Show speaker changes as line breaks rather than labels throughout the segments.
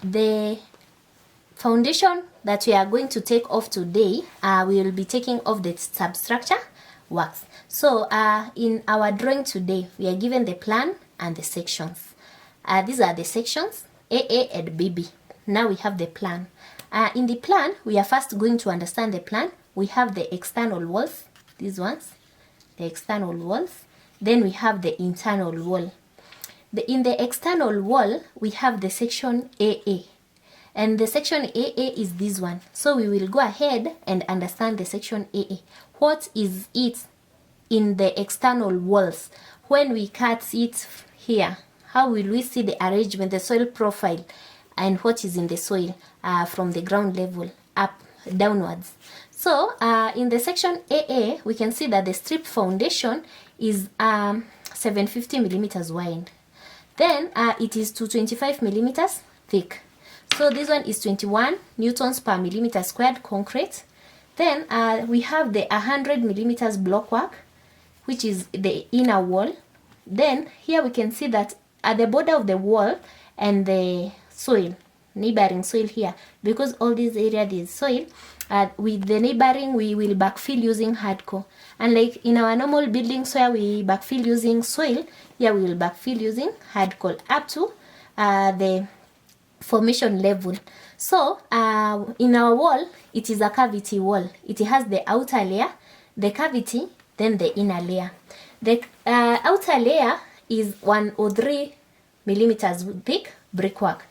the foundation that we are going to take off today, we will be taking off the substructure works. So in our drawing today, we are given the plan and the sections. These are the sections AA and BB. Now we have the plan. In the plan, we are first going to understand the plan. We have the external walls, these ones, the external walls. Then we have the internal wall. In the external wall, we have the section AA. And the section AA is this one. So we will go ahead and understand the section AA. What is it in the external walls? When we cut it here, how will we see the arrangement, the soil profile, and what is in the soil from the ground level up, downwards? So in the section AA, we can see that the strip foundation is 750 millimeters wide. Then it is 225 millimeters thick. So this one is 21 newtons per millimeter squared concrete. Then we have the 100 millimeters block work, which is the inner wall. Then here we can see that at the border of the wall and the soil, neighboring soil here, because all this area is soil, with the neighboring we will backfill using hardcore. And like in our normal buildings where we backfill using soil, here we will backfill using hardcore up to the formation level. So in our wall, it is a cavity wall. It has the outer layer, the cavity, then the inner layer. The outer layer is 103 millimeters thick brickwork.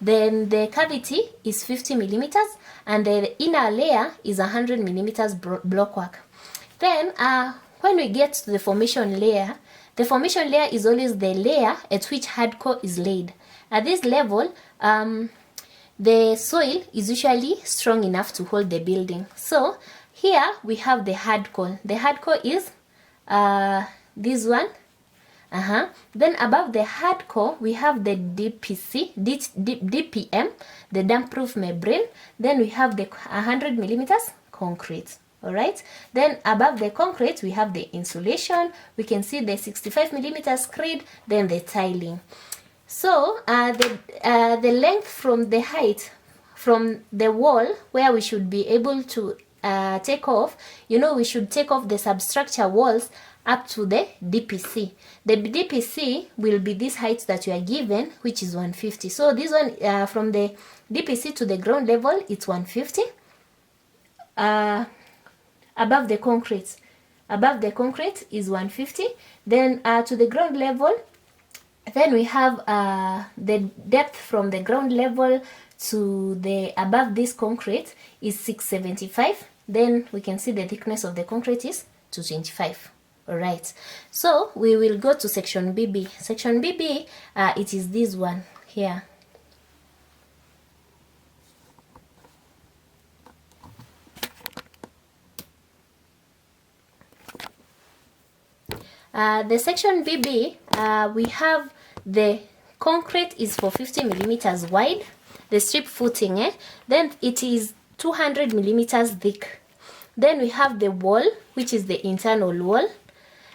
Then the cavity is 50 millimeters and the inner layer is 100 millimeters blockwork. Then when we get to the formation layer is always the layer at which hardcore is laid. At this level, the soil is usually strong enough to hold the building. So here we have the hardcore. The hardcore is this one. Then above the hardcore, we have the DPM, the damp-proof membrane. Then we have the 100 millimeters concrete. All right. Then above the concrete, we have the insulation. We can see the 65 millimeters screed. Then the tiling. So the length from the height from the wall where we should be able to take off, we should take off the substructure walls up to the DPC. The DPC will be this height that you are given, which is 150. So this one from the DPC to the ground level, it's 150. Above the concrete is 150. Then to the ground level, then we have the depth from the ground level to the above this concrete is 675. Then we can see the thickness of the concrete is 225. All right. So we will go to section BB. Section BB, it is this one here. The section BB, we have the concrete is for 50 millimeters wide, the strip footing, then it is 200 millimeters thick. Then we have the wall, which is the internal wall.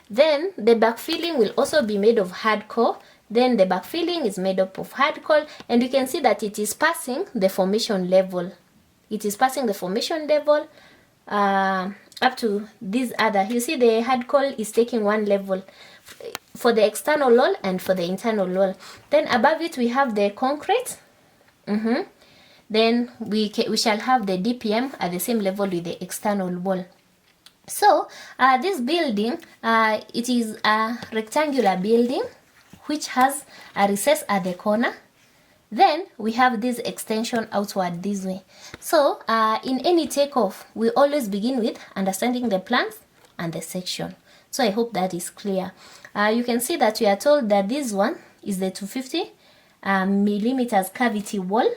Then the backfilling will also be made of hardcore. Then the backfilling is made up of hardcore, and you can see that it is passing the formation level. It is passing the formation level up to this other. You see the hardcore is taking one level for the external wall and for the internal wall. Then above it we have the concrete. Then we shall have the DPM at the same level with the external wall. So this building, it is a rectangular building which has a recess at the corner. Then we have this extension outward this way. So in any takeoff, we always begin with understanding the plans and the section. So I hope that is clear. You can see that we are told that this one is the 250 millimeters cavity wall.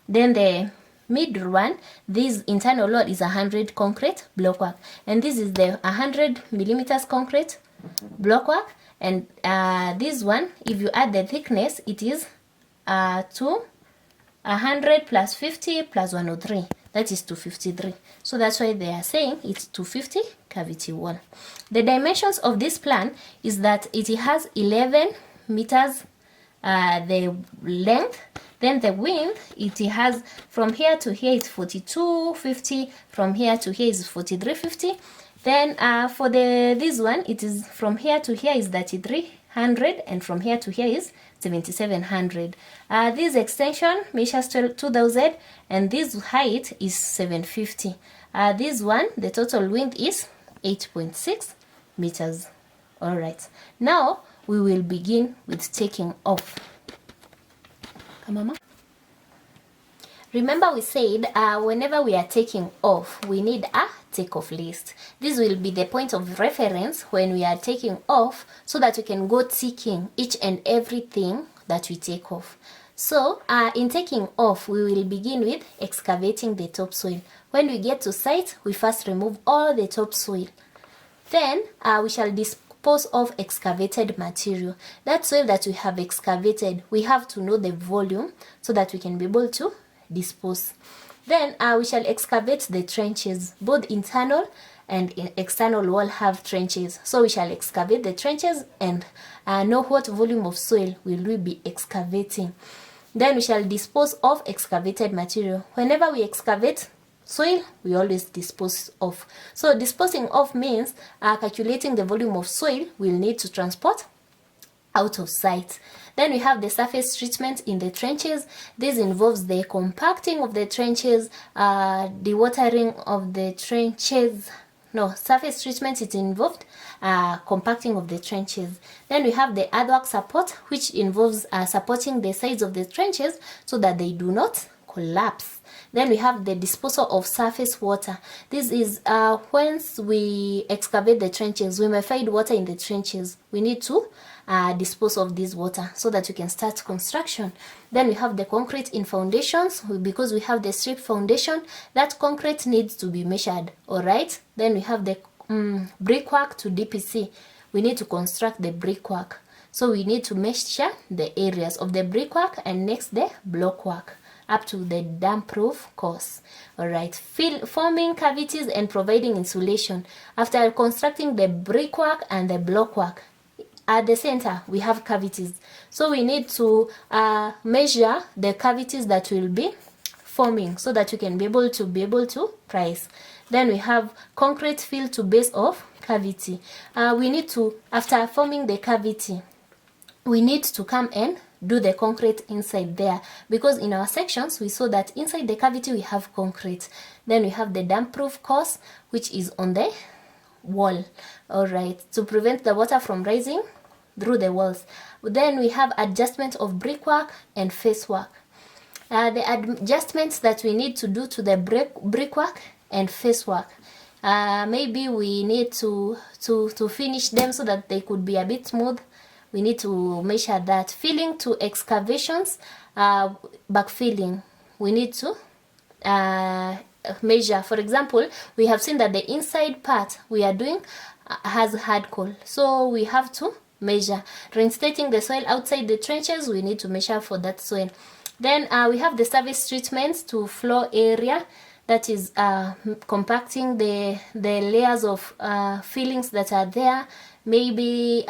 Then the middle one, this internal wall is 100 concrete blockwork, and this is the 100 millimeters concrete blockwork. And this one, if you add the thickness, it is 100 plus 50 plus 103. That is 253. So that's why they are saying it's 250 cavity wall. The dimensions of this plan is that it has 11 meters the length. Then the width, it has from here to here is 42.50, from here to here is 43.50. Then for this one, it is from here to here is 3300, and from here to here is 7700. This extension measures 2000, and this height is 750. This one, the total width is 8.6 meters. All right, now we will begin with taking off. Come, Mama. Remember we said whenever we are taking off, we need a takeoff list. This will be the point of reference when we are taking off, so that we can go ticking each and everything that we take off. So in taking off, we will begin with excavating the topsoil. When we get to site, we first remove all the topsoil. Then we shall dispose of excavated material. That soil that we have excavated, we have to know the volume so that we can be able to dispose. Then we shall excavate the trenches. Both internal and external wall have trenches, so we shall excavate the trenches and know what volume of soil will we be excavating. Then we shall dispose of excavated material. Whenever we excavate soil, we always dispose of. So disposing of means calculating the volume of soil we'll need to transport out of sight. Then we have the surface treatment in the trenches. This involves the compacting of the trenches, dewatering of the trenches. No, surface treatment is involved compacting of the trenches. Then we have the earthwork support, which involves supporting the sides of the trenches so that they do not collapse. Then we have the disposal of surface water. This is once we excavate the trenches, we may find water in the trenches. We need to dispose of this water so that we can start construction. Then we have the concrete in foundations. Because we have the strip foundation, that concrete needs to be measured. All right. Then we have the brickwork to DPC. We need to construct the brickwork, so we need to measure the areas of the brickwork and next the blockwork up to the dam-proof course. All right, forming cavities and providing insulation. After constructing the brickwork and the blockwork, at the center we have cavities, so we need to measure the cavities that will be forming so that we can be able to price. Then we have concrete fill to base of cavity. We need to, after forming the cavity, we need to come and do the concrete inside there, because in our sections we saw that inside the cavity we have concrete. Then we have the damp-proof course, which is on the wall, all right, to prevent the water from rising through the walls. Then we have adjustment of brickwork and facework. The adjustments that we need to do to the brickwork and facework, maybe we need to finish them so that they could be a bit smooth. We need to measure that. Filling to excavations, backfilling, we need to measure. For example, we have seen that the inside part we are doing has hard coal, so we have to measure. Reinstating the soil outside the trenches, we need to measure for that soil. Then we have the surface treatments to floor area, that is compacting the layers of fillings that are there, maybe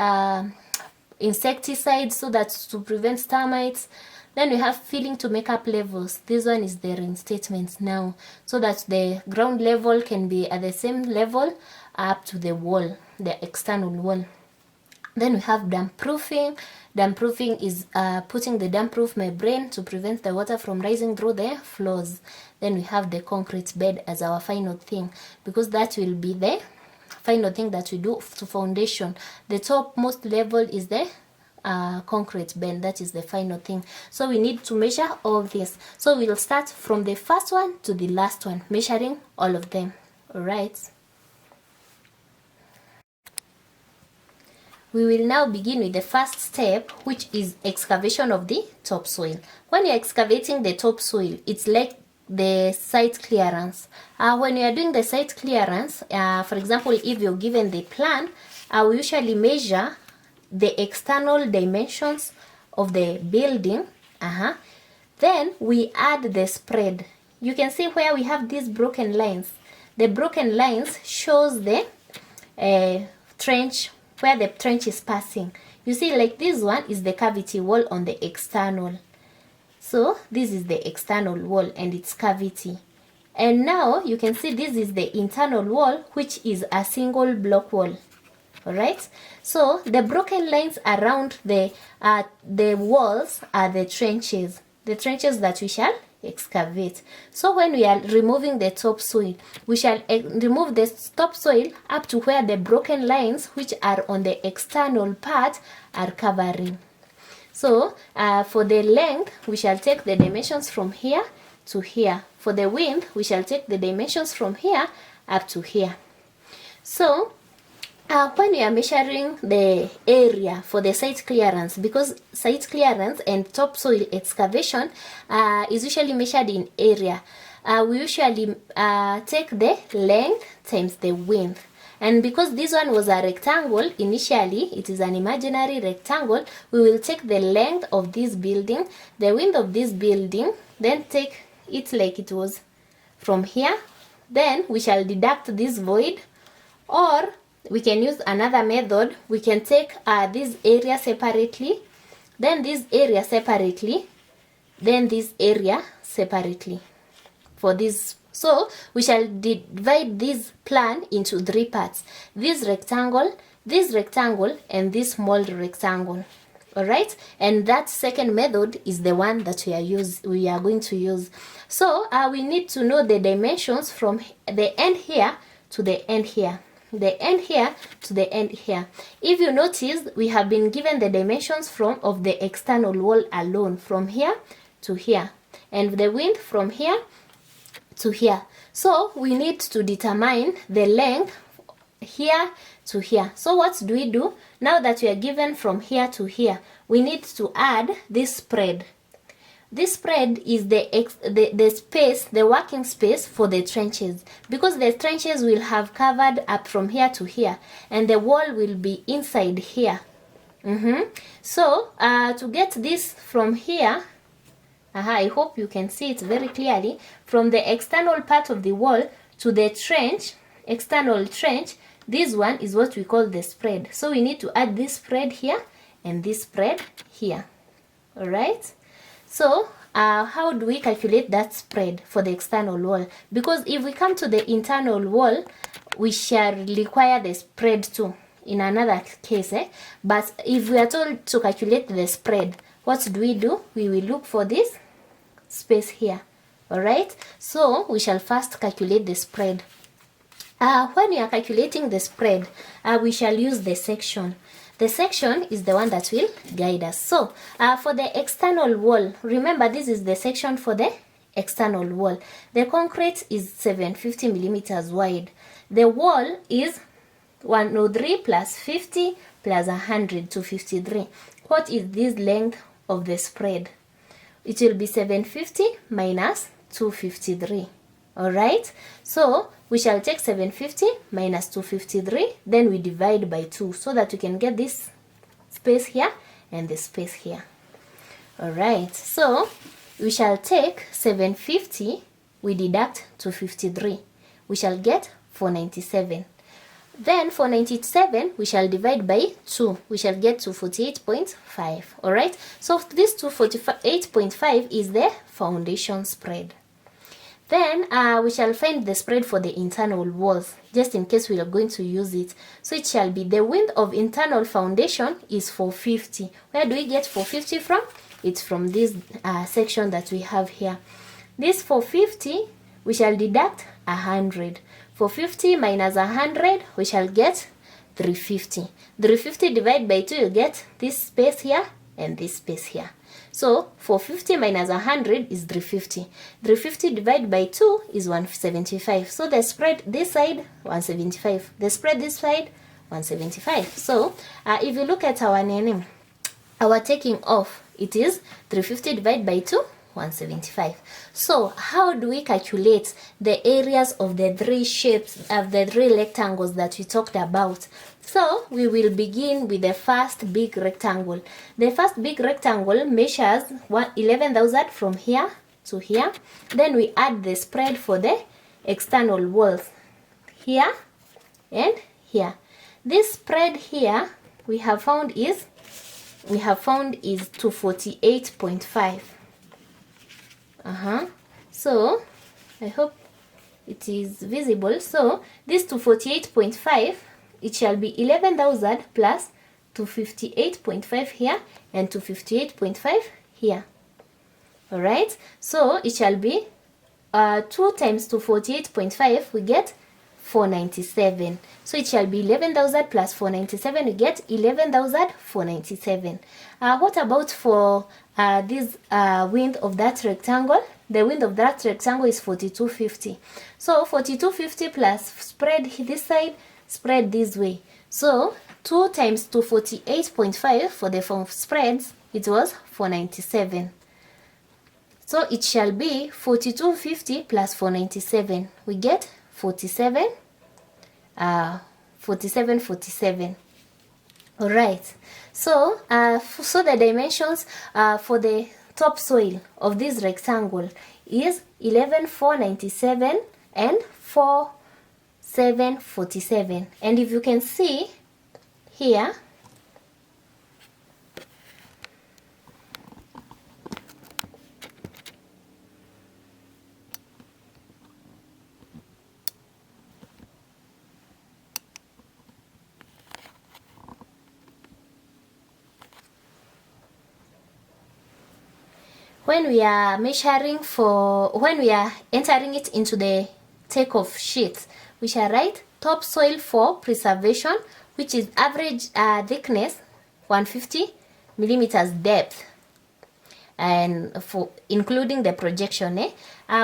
insecticides so that to prevent termites. Then we have filling to make up levels. This one is the reinstatement now, so that the ground level can be at the same level up to the wall, the external wall. Then we have damp proofing. Damp proofing is putting the damp proof membrane to prevent the water from rising through the floors. Then we have the concrete bed as our final thing, because that will be the final thing that we do to foundation. The topmost level is the concrete bed. That is the final thing. So we need to measure all this. So we'll start from the first one to the last one, measuring all of them. All right. We will now begin with the first step, which is excavation of the topsoil. When you're excavating the topsoil, it's like the site clearance. When you are doing the site clearance, for example, if you're given the plan, we usually measure the external dimensions of the building. Then we add the spread. You can see where we have these broken lines. The broken lines shows the trench, where the trench is passing. You see, like this one is the cavity wall on the external. So this is the external wall and its cavity. And now you can see this is the internal wall, which is a single block wall. Alright, so the broken lines around the walls are the trenches that we shall excavate. So when we are removing the topsoil, we shall remove the topsoil up to where the broken lines, which are on the external part, are covering. So for the length, we shall take the dimensions from here to here. For the width, we shall take the dimensions from here up to here. So when we are measuring the area for the site clearance, because site clearance and topsoil excavation is usually measured in area, we usually take the length times the width. And because this one was a rectangle, initially it is an imaginary rectangle, we will take the length of this building, the width of this building, then take it like it was from here. Then we shall deduct this void, or we can use another method. We can take this area separately, then this area separately, then this area separately for this. So we shall divide this plan into 3 parts: this rectangle, and this small rectangle. Alright, and that second method is the one that we are going to use. So we need to know the dimensions from the end here to the end here, the end here to the end here. If you notice, we have been given the dimensions of the external wall alone, from here to here, and the width from here to here. So we need to determine the length here to here. So what do we do? Now that we are given from here to here, we need to add this spread. This spread is the space, the working space for the trenches, because the trenches will have covered up from here to here, and the wall will be inside here. So to get this from here, I hope you can see it very clearly, from the external part of the wall to the trench, external trench, this one is what we call the spread. So we need to add this spread here and this spread here. Alright, so how do we calculate that spread for the external wall? Because if we come to the internal wall, we shall require the spread too in another case, but if we are told to calculate the spread, what do? We will look for this space here. Alright, so we shall first calculate the spread. When we are calculating the spread, we shall use the section. The section is the one that will guide us. So for the external wall, remember this is the section for the external wall. The concrete is 750 millimeters wide. The wall is 103 plus 50 plus 100 to 53. What is this length of the spread? It will be 750 minus 253. Alright, so we shall take 750 minus 253, then we divide by 2 so that we can get this space here and the space here. Alright, so we shall take 750, we deduct 253, we shall get 497. Then 497 we shall divide by 2, we shall get to 48.5. Alright, so this 248.5 is the foundation spread. Then we shall find the spread for the internal walls, just in case we are going to use it. So it shall be the width of internal foundation is 450. Where do we get 450 from? It's from this section that we have here. This 450, we shall deduct 100. 450 minus 100, we shall get 350. 350 divided by 2, you get this space here and this space here. So 450 minus 100 is 350. 350 divided by 2 is 175. So the spread this side 175. The spread this side 175. So if you look at our taking off, it is 350 divided by 2, 175. So how do we calculate the areas of the 3 shapes of the 3 rectangles that we talked about? So we will begin with the first big rectangle. The first big rectangle measures 11,000 from here to here. Then we add the spread for the external walls here and here. This spread here we have found is we have found is 248.5. So I hope it is visible. So this 248.5, it shall be 11,000 plus 258.5 here and 258.5 here. All right, so it shall be 2 times 248.5, we get 497. So it shall be 11,000 plus 497, we get 11,497. What about for this width of that rectangle? The width of that rectangle is 4250. So 4250 plus spread this side, spread this way. So 2 times 248.5 for the form of spreads, it was 497. So it shall be 4250 plus 497. We get 47. 47. All right. So so the dimensions for the topsoil of this rectangle is 11,497 and 4,747. And if you can see here, when we are measuring when we are entering it into the takeoff sheet, we shall write topsoil for preservation, which is average thickness 150 millimeters depth, and for including the projection,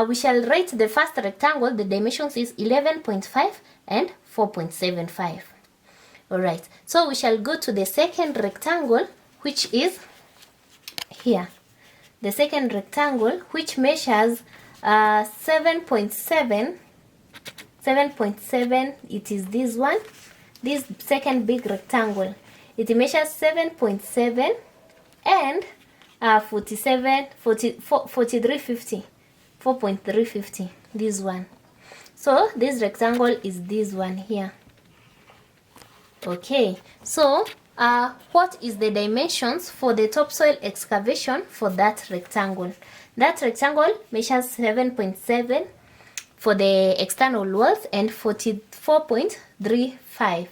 we shall write the first rectangle. The dimensions is 11.5 and 4.75. all right, so we shall go to the second rectangle, which is here. The second rectangle, which measures 7.7, it is this one, this second big rectangle. It measures 7.7 and 4.350, this one. So this rectangle is this one here. Okay, so what is the dimensions for the topsoil excavation for that rectangle? That rectangle measures 7.7 for the external walls and 44.35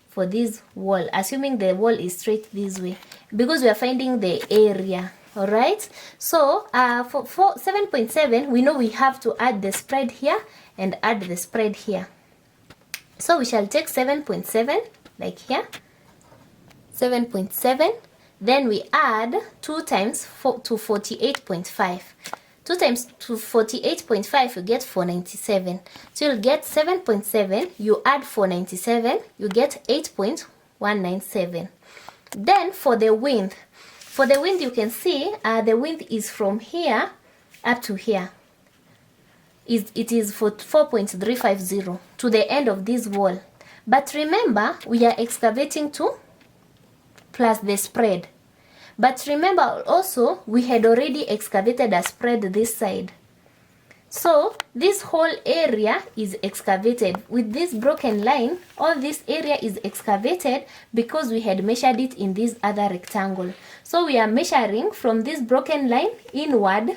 for this wall, assuming the wall is straight this way, because we are finding the area. All right, so for 7.7, we know we have to add the spread here and add the spread here. So we shall take 7.7 like here, 7.7, then we add 2 times 4 to 48.5. 2 times to 48.5, you get 497. So you'll get 7.7, you add 497, you get 8.197. Then for the width, you can see the width is from here up to here. It is for 4.350 to the end of this wall. But remember, we are excavating to plus the spread. But remember also, we had already excavated a spread this side. So this whole area is excavated. With this broken line, all this area is excavated because we had measured it in this other rectangle. So we are measuring from this broken line inward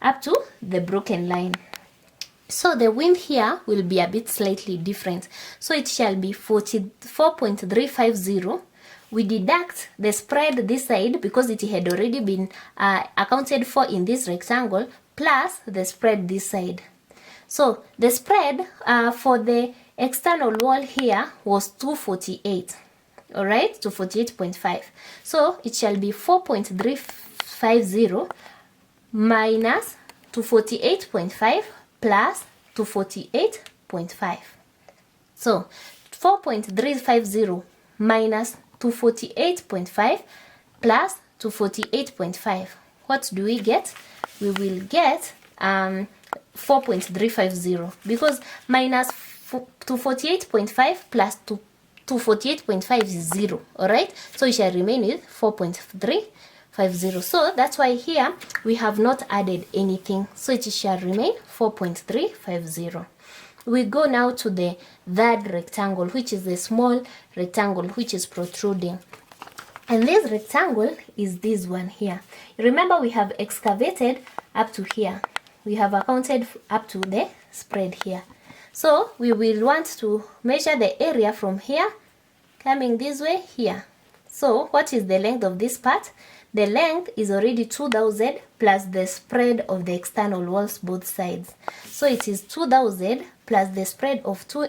up to the broken line. So the width here will be a bit slightly different. So it shall be 44.350. We deduct the spread this side because it had already been accounted for in this rectangle, plus the spread this side. So the spread for the external wall here was 248. All right, 248.5. So it shall be 4.350 minus 248.5 plus 248.5. So 4.350 minus 248.5 plus 248.5. What do we get? We will get 4.350, because minus 248.5 plus 248.5 is 0. All right, so we shall remain with 4.350. So that's why here we have not added anything, so it shall remain 4.350. We go now to the third rectangle, which is the small rectangle which is protruding. And this rectangle is this one here. Remember, we have excavated up to here. We have accounted up to the spread here. So we will want to measure the area from here coming this way here. So what is the length of this part? The length is already 2000 plus the spread of the external walls both sides. So it is 2000 plus the spread of two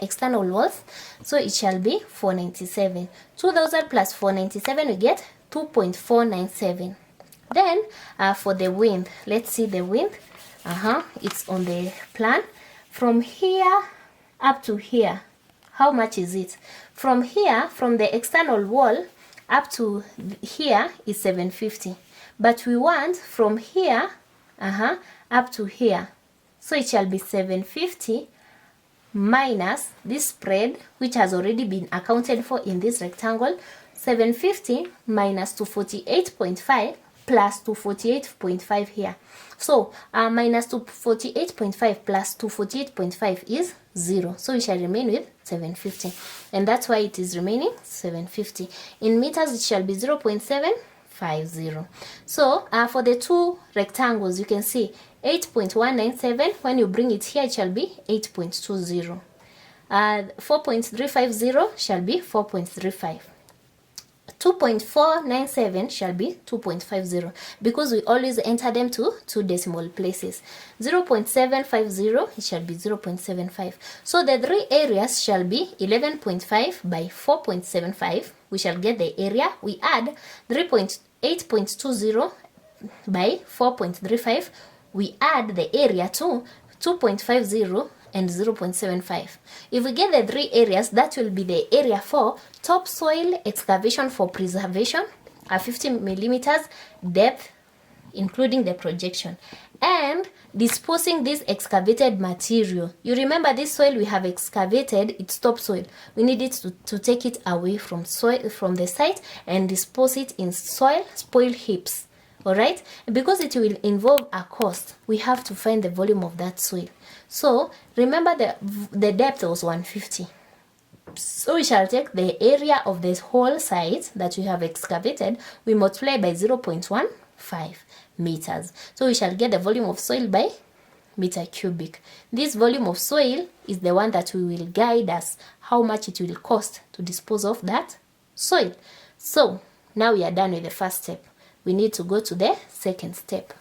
external walls. So it shall be 497. 2000 plus 497, we get 2.497. Then for the width, let's see the width. It's on the plan. From here up to here, how much is it? From here, from the external wall up to here is 750. But we want from here up to here. So it shall be 750 minus this spread, which has already been accounted for in this rectangle. 750 minus 248.5 plus 248.5 here. So minus 248.5 plus 248.5 is 0. So we shall remain with 750. And that's why it is remaining 750. In meters, it shall be 0.750. So for the two rectangles, you can see 8.197. When you bring it here, it shall be 8.20. 4.350 shall be 4.35. 2.497 shall be 2.50 because we always enter them to two decimal places. 0.750, it shall be 0.75. So the three areas shall be 11.5 by 4.75. We shall get the area. We add 8.20 by 4.35. We add the area to 2.50 and 0.75. If we get the three areas, that will be the area for topsoil excavation for preservation, 50 millimeters depth, including the projection, and disposing this excavated material. You remember this soil we have excavated, it's topsoil. We need it to take it away from soil, from the site, and dispose it in spoil heaps. All right, because it will involve a cost, we have to find the volume of that soil. So remember the depth was 150. So we shall take the area of this whole site that we have excavated, we multiply by 0.15 meters. So we shall get the volume of soil by meter cubic. This volume of soil is the one that will guide us how much it will cost to dispose of that soil. So now we are done with the first step. We need to go to the second step.